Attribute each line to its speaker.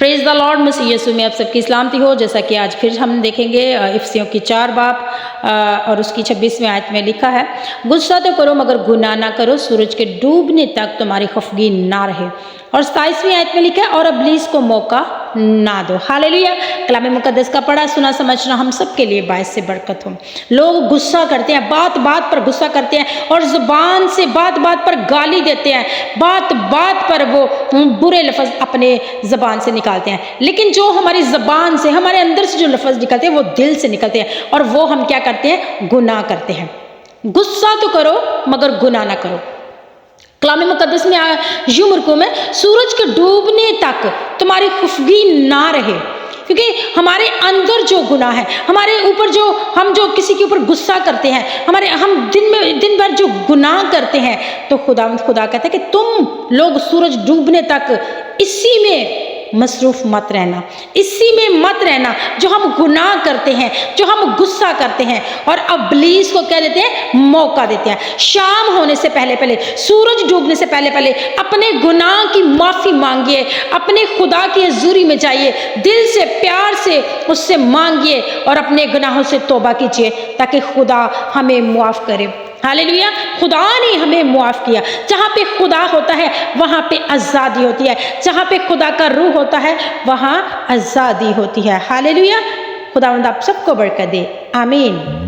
Speaker 1: Praise the Lord. मसीह यीशु में आप सबकी सलामती हो। जैसा कि आज फिर हम देखेंगे इफिसियों की 4 बाब और उसकी 26वें आयत में लिखा है, गुस्सा तो करो मगर गुनाह ना करो, सूरज के डूबने तक तुम्हारी खफगी ना रहे। और 27वीं आयत में लिखा है, और इब्लीस को मौका ना दो। हालेलुया। कलाम मुकद्दस का पढ़ा सुना समझना हम सब के लिए बायस से बरकत हो। लोग गुस्सा करते हैं, बात बात पर गुस्सा करते हैं और जुबान से बात बात पर गाली देते हैं, बात बात पर वो बुरे लफ्ज़ अपने ज़बान से निकालते हैं। लेकिन जो हमारी ज़बान से, हमारे अंदर से जो लफ्ज़ निकलते हैं वो दिल से निकलते हैं, और वो हम क्या करते हैं? गुनाह करते हैं। गुस्सा तो करो मगर गुनाह ना करो। कलाम मुकद्दस में यूं मरकूम है, सूरज के डूबने तक तुम्हारी खफगी ना रहे। क्योंकि हमारे अंदर जो गुनाह है, हमारे ऊपर जो हम जो किसी के ऊपर गुस्सा करते हैं, हम दिन भर जो गुनाह करते हैं, तो खुदा कहता है कि तुम लोग सूरज डूबने तक इसी में मसरूफ मत रहना, इसी में मत रहना। जो हम गुनाह करते हैं, जो हम गुस्सा करते हैं, और इब्लीस को क्या देते हैं? मौका देते हैं। शाम होने से पहले पहले, सूरज डूबने से पहले पहले अपने गुनाह की माफ़ी मांगिए, अपने खुदा की हजूरी में जाइए, दिल से प्यार से उससे मांगिए और अपने गुनाहों से तौबा कीजिए, ताकि खुदा हमें मुआफ़ करे। हालेलुया। खुदा ने हमें मुआफ़ किया। जहाँ पे खुदा होता है वहाँ पे आज़ादी होती है, जहाँ पे खुदा का रूह होता है वहाँ आज़ादी होती है। हालेलुया। खुदावंद आप सबको बरकत दे। आमीन।